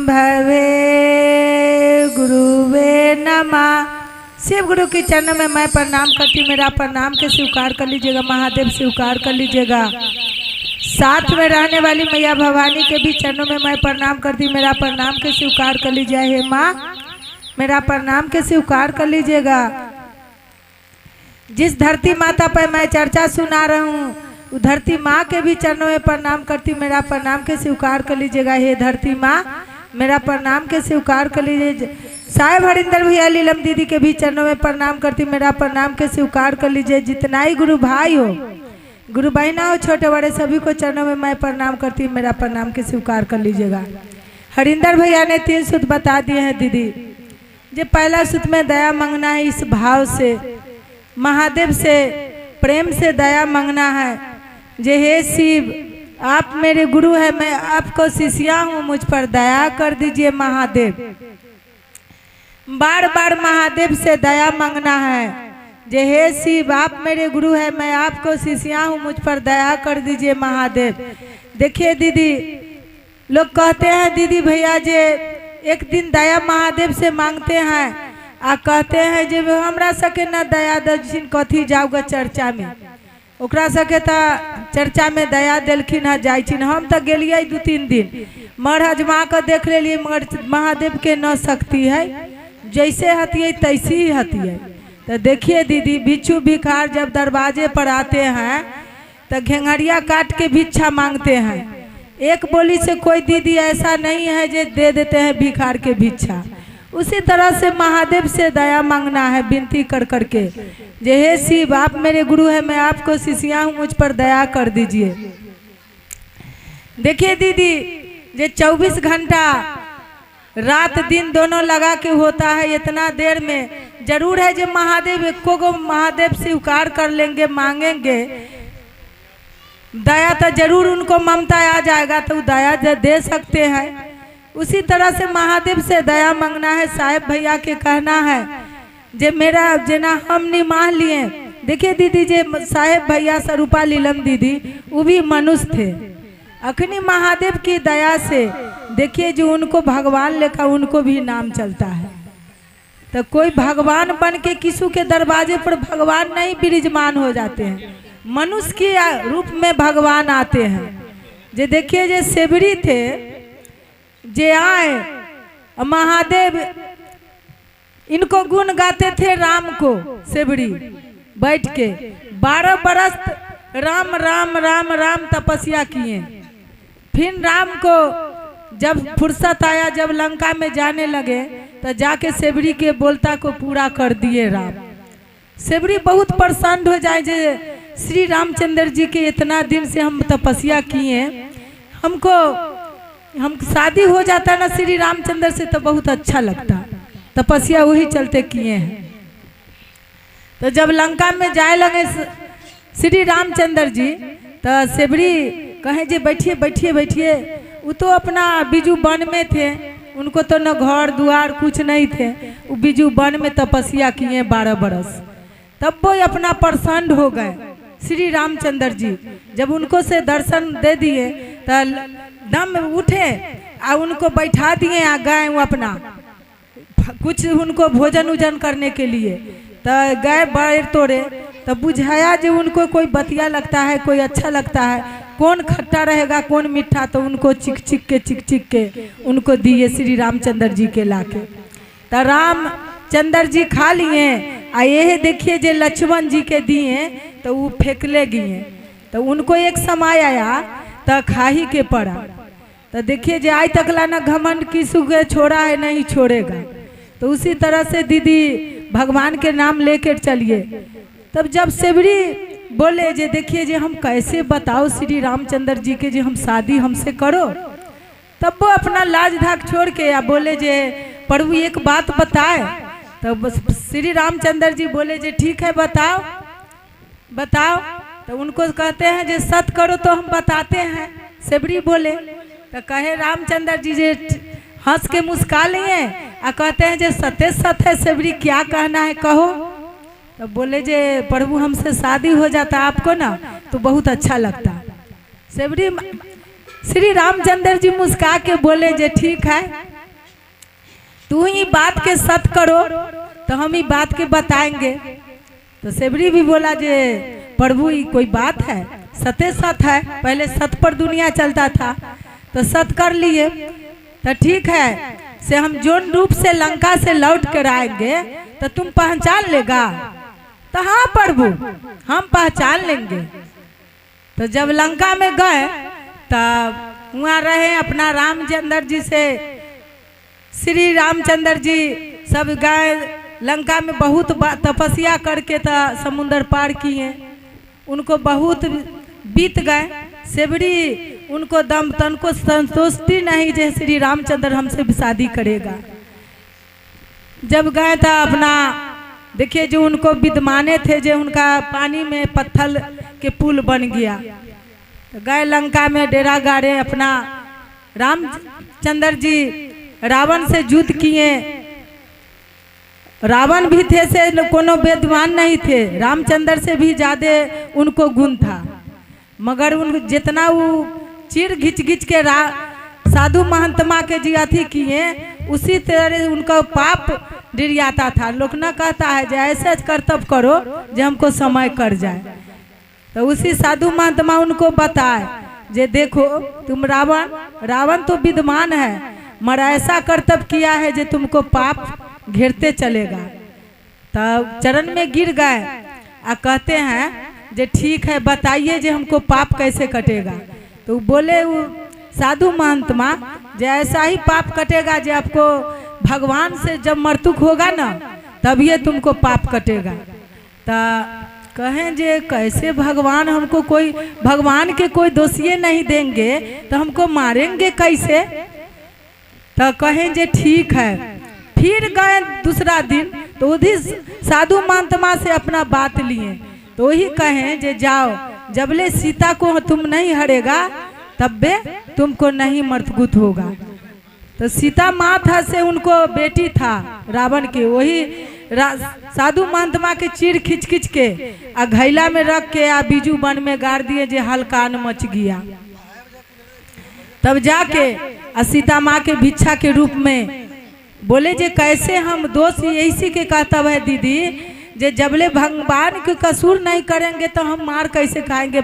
शंभवे गुरुवे नमः। शिव गुरु के चरणों में मैं प्रणाम करती हूँ। मेरा प्रणाम के स्वीकार कर लीजिएगा, महादेव स्वीकार कर लीजिएगा। साथ में रहने वाली मैया भवानी के भी चरणों में मैं प्रणाम करती हूँ। मेरा प्रणाम के स्वीकार कर लीजिए। हे माँ, मेरा प्रणाम के स्वीकार कर लीजिएगा। जिस धरती माता पर मैं चर्चा सुना रहा हूँ, वो धरती माँ के भी चरणों में प्रणाम करती हूँ। मेरा प्रणाम के स्वीकार कर लीजिएगा। हे धरती माँ, मेरा प्रणाम के स्वीकार कर लीजिए। साहेब हरिंदर भैया लीलम दीदी के भी चरणों में प्रणाम करती हूँ। मेरा प्रणाम के स्वीकार कर लीजिए। जितना ही गुरु भाई हो, गुरु बहना हो, छोटे बड़े सभी को चरणों में मैं प्रणाम करती हूँ। मेरा प्रणाम के स्वीकार कर लीजिएगा। हरिंदर भैया ने 3 सूत्र बता दिए हैं दीदी। जो पहला सूत्र में दया मांगना है, इस भाव से महादेव से प्रेम से दया मांगना है। जे हे शिव, आप मेरे गुरु है, मैं आपको शिष्या हूँ, मुझ पर दया कर दीजिए महादेव। बार बार महादेव से दया मांगना है। जे हे शिव, आप मेरे गुरु है, मैं आपको शिष्या हूँ, मुझ पर दया कर दीजिए महादेव। देखिए दीदी, लोग कहते हैं दीदी भैया जे एक दिन दया महादेव से मांगते हैं आ कहते हैं जे हमरा सके न दया दक्षिण कथी जाऊगा चर्चा में, ओकरा सके तो चर्चा में दया दिलखिन है जाइछिन। हम तो गेलिए 2-3 दिन मर हजमा कर देख लिए, मगर महादेव के न शक्ति है, जैसे हतिये तैसी ही हतिये। तो देखिए दीदी, भिक्षु भिखार जब दरवाजे पर आते हैं तो घेंघरिया काट के भिक्षा मांगते हैं। एक बोली से कोई दीदी ऐसा नहीं है जो दे देते हैं भिखार के भिक्षा। उसी तरह से महादेव से दया मांगना है, विनती कर करके। जे हे शिव, आप मेरे गुरु है, मैं आपको शिष्या हूँ, मुझ पर दया कर दीजिए। देखिए दीदी, जे 24 घंटा रात दिन दोनों लगा के होता है, इतना देर में जरूर है जो महादेव एको को महादेव स्वीकार कर लेंगे, मांगेंगे दया तो जरूर उनको ममता आ जाएगा, तो दया दे सकते हैं। उसी तरह से महादेव से दया मांगना है। साहेब भैया के कहना है जे मेरा जना हम नहीं मान लिए। देखिए दीदी, जे साहेब भैया स्वरूपा लीलम दीदी, वो भी मनुष्य थे। अखनी महादेव की दया से देखिए जो उनको भगवान लेखा उनको भी नाम चलता है। तो कोई भगवान बन के किसी के दरवाजे पर भगवान नहीं विराजमान हो जाते हैं, मनुष्य के रूप में भगवान आते हैं। जे देखिए जे सेवरी थे, जे आए महादेव इनको गुण गाते थे राम को। सेवरी बैठ के 12 बरस राम राम राम राम तपस्या किए। फिर राम को जब फुर्सत आया, जब लंका में जाने लगे, तो जाके सेवरी के बोलता को पूरा कर दिए राम। सेवरी बहुत प्रसन्न हो जाए जे श्री रामचंद्र जी के इतना दिन से हम तपस्या किए, हम शादी हो जाता ना श्री रामचंद्र से तो बहुत अच्छा लगता। तपस्या वही चलते किए हैं। तो जब लंका में जाए लगे श्री रामचंद्र जी, तो सेवरी कहे जे बैठिए बैठिए बैठिए। वो तो अपना बिजू वन में थे, उनको तो न घर द्वार कुछ नहीं थे। वो बिजू वन में तपस्या किए 12 बरस। तब वो अपना प्रसन्न हो गए श्री रामचंद्र जी। जब उनको से दर्शन दे दिए तो दम उठे आ उनको बैठा दिए आ गए वो अपना कुछ उनको भोजन उजन करने के लिए। तो गए बड़े तोड़े, तो बुझाया जो उनको कोई बतिया लगता है, कोई अच्छा लगता है, कौन खट्टा रहेगा कौन मीठा, तो उनको चिक चिक के उनको दिए श्री रामचंद्र जी के लाके। तो रामचंद्र जी खा लिए। आ ये देखिए जे लक्ष्मण जी के दिए तो वो फेंकले गए। तो उनको एक समय आया तो खा ही के पड़ा। तो देखिए जे आज तक लाना घमंड किसी के छोड़ा है नहीं छोड़ेगा। तो उसी तरह से दीदी भगवान के नाम लेके चलिए। तब जब सेवरी बोले जे देखिए जे हम कैसे बताओ श्री रामचंद्र जी के जे हम शादी हमसे करो, तब वो अपना लाज धाक छोड़ के या बोले जे प्रभु एक बात बताए। तो श्री रामचंद्र जी बोले जे ठीक है बताओ बताओ। तो उनको कहते हैं जे सत करो तो हम बताते हैं। सेवरी बोले तो कहे रामचंद्र जी जे हंस के मुस्का लिए और कहते हैं जे सत्य सत है सेवरी, क्या कहना है कहो। तो बोले जे प्रभु हमसे शादी हो जाता आपको ना तो बहुत अच्छा लगता। सेवरी श्री रामचंद्र जी मुस्का के बोले जे ठीक है तू ही बात के सत करो तो हम ही बात के बताएंगे। तो सेबरी भी बोला जे प्रभु ये कोई बात है, सत्य सत है, पहले सत पर दुनिया चलता था तो सत कर लिए। तो ठीक है से हम जोन रूप से लंका से लौट कर आएंगे तो तुम पहचान लेगा। तो हाँ प्रभु हम पहचान लेंगे। तो जब लंका में गए तब वहाँ रहे अपना रामचंद्र जी से, श्री रामचंद्र जी सब गए लंका में, बहुत तपस्या करके तो समुद्र पार किए। उनको बहुत बीत गए। सेबरी उनको दम तन को संतुष्टि नहीं जे श्री रामचंद्र हमसे शादी करेगा। जब गए था अपना देखिए जो उनको विद्यमाने थे जो उनका पानी में पत्थर के पुल बन गया। तो गए लंका में डेरा गाड़े। अपना रामचंद्र जी रावण से युद्ध किए। रावण भी थे से कोनो विद्वान नहीं थे, रामचंद्र से भी ज्यादा उनको गुण था। मगर उन जितना वो चीर घिच घिच के साधु महंतमा के जी अथी किए उसी तरह उनका पाप डिरियाता था। लोग न कहता है जो ऐसे कर्तव्य करो जो हमको समय कर जाए। तो उसी साधु महात्मा उनको बताए जे देखो तुम रावण तो विद्वान है मगर ऐसा कर्तव्य किया है जो तुमको पाप घेरते चलेगा। तब चरण में गिर गए और कहते हैं जे ठीक है बताइए जे हमको पाप कैसे कटेगा। तो बोले वो साधु महात्मा जे ऐसा ही पाप कटेगा जो आपको भगवान से जब मृत्युक होगा ना तब ये तुमको पाप कटेगा। तो कहें जे कैसे भगवान हमको कोई भगवान के कोई दोषिए नहीं देंगे तो हमको मारेंगे कैसे। तो कहें जे ठीक है। फिर गए दूसरा दिन तो उधर साधु महात्मा से अपना बात लिए तो वही कहें जे जाओ जबले सीता को तुम नहीं हरेगा तब बे तुमको नहीं मृत्युत होगा। तो सीता माँ था से उनको बेटी था रावण की, वही साधु महात्मा के चीर खिंच खिंच के आ घैला में रख के आ बीजू वन में गाड़ दिए जे हलकान मच गया। तब जाके सीता माँ के भिक्षा के रूप में बोले जे कैसे हम दोष इसी के कहता है दीदी जे जबले भगवान के कसूर नहीं करेंगे तो हम मार कैसे खाएंगे।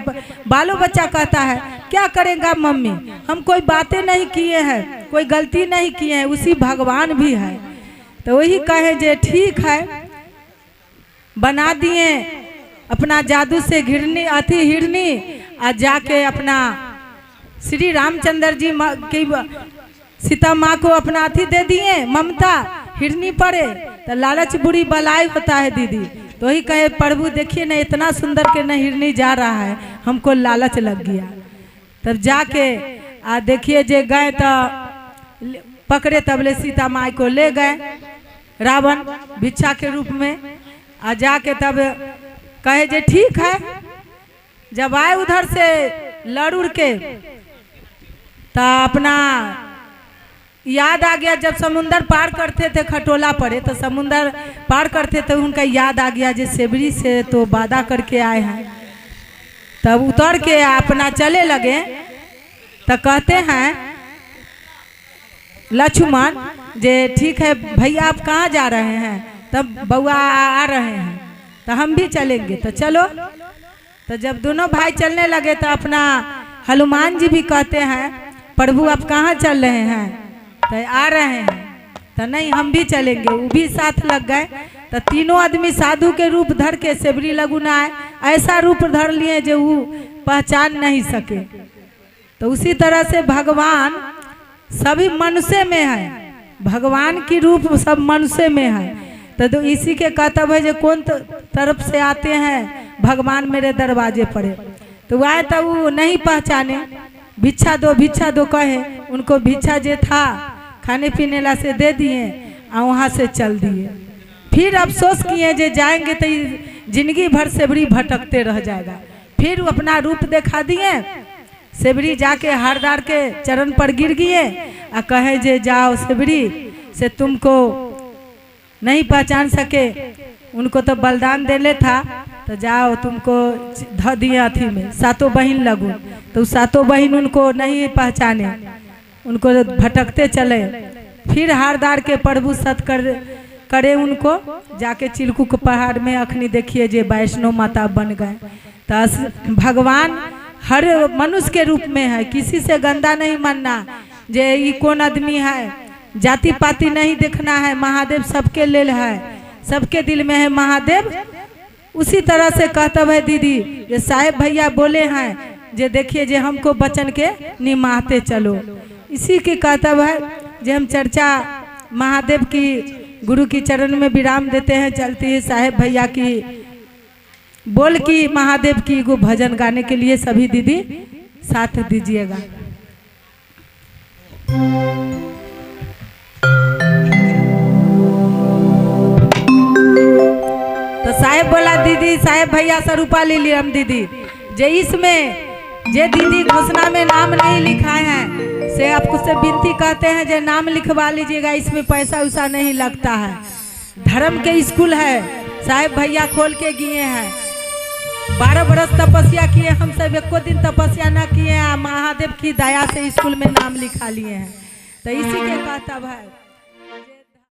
बालो बच्चा कहता है क्या करेगा मम्मी, हम कोई बातें नहीं किए हैं, कोई गलती नहीं किए हैं, उसी भगवान भी है। तो वही कहे जे ठीक है बना दिए अपना जादू से घिरनी अति हिरनी आ जाके अपना श्री रामचंद्र जी की सीता माँ को अपना अथी दे दिए ममता हिरनी पड़े। तो लालच बुरी बलाई होता है दीदी। तो वही कहे प्रभु देखिए ना इतना सुंदर के न हिरनी जा रहा है हमको लालच लग गया। तब जाके देखिए जे गए तो पकड़े तबले सीता माँ को ले गए रावण भिक्षा के रूप में आ जाके तब कहे जे ठीक है। जब आए उधर से लड़ उड़ के तो अपना याद आ गया जब समुंदर पार करते थे खटोला पड़े तो समुंदर पार करते तो उनका याद आ गया जे सेबरी से तो वादा करके आए हैं। तब उतर के अपना चले लगे तो कहते हैं लक्ष्मण जे ठीक है भैया आप कहाँ जा रहे हैं। तब बउआ आ रहे हैं तो हम भी चलेंगे तो चलो। तो जब दोनों भाई चलने लगे तो अपना हनुमान जी भी कहते हैं प्रभु आप कहाँ चल रहे हैं। तो आ रहे हैं तो नहीं हम भी चलेंगे। वो भी साथ लग गए। तो तीनों आदमी साधु के रूप धर के सेबरी लगुना है ऐसा रूप धर लिए जो वो पहचान नहीं सके। तो उसी तरह से भगवान सभी मनुष्य में है, भगवान की रूप सब मनुष्य में है। तो इसी के कहता है जो कौन तरफ से आते हैं भगवान मेरे दरवाजे पर। तो वह तो वो नहीं पहचाने, भिक्षा दो कहे। उनको भिक्षा जे था खाने पीने ला से दे दिए और वहाँ से चल दिए। फिर अफसोस किए जे जाएंगे तो जिंदगी भर सेबरी भटकते रह जाएगा। फिर वो अपना रूप दिखा दिए। सेबरी जाके हरदार के चरण पर गिर गए और कहे जे जाओ सेबरी से तुमको नहीं पहचान सके, उनको तो बलिदान देले था तो जाओ तुमको ध दिए अथी में सातों बहन लगू। तो सातों बहन उनको नहीं पहचाने, उनको भटकते चले। फिर हारदार के प्रभु सत करे उनको जाके चिलकुक पहाड़ में अखनी देखिए जे वैष्णो माता बन गए। तो भगवान हर मनुष्य के रूप में है, किसी से गंदा नहीं मानना जे ये कौन आदमी है, जाति पाति नहीं देखना है। महादेव सबके लेल है, सबके दिल में है महादेव। उसी तरह से कहता है दीदी ये साहेब भैया बोले हैं जे देखिए जे हमको बचन के निमाहते चलो, इसी के कहता है जे हम चर्चा महादेव की गुरु की चरण में विराम देते हैं। चलती है साहेब भैया की बोल की महादेव की को भजन गाने के लिए सभी दीदी साथ दीजिएगा। तो साहेब बोला दीदी साहेब भैया से रूपा ले लिया हम दीदी जे इसमें जे दीदी घोषणा में नाम नहीं लिखाए हैं से आपको से विनती कहते हैं जे नाम लिखवा लीजिएगा, इसमें पैसा वैसा नहीं लगता है। धर्म के स्कूल है, साहेब भैया खोल के किए हैं। 12 बरस तपस्या किए, हम सब एको दिन तपस्या ना किए हैं, महादेव की दया से स्कूल में नाम लिखा लिए हैं। तो इसी के कहता है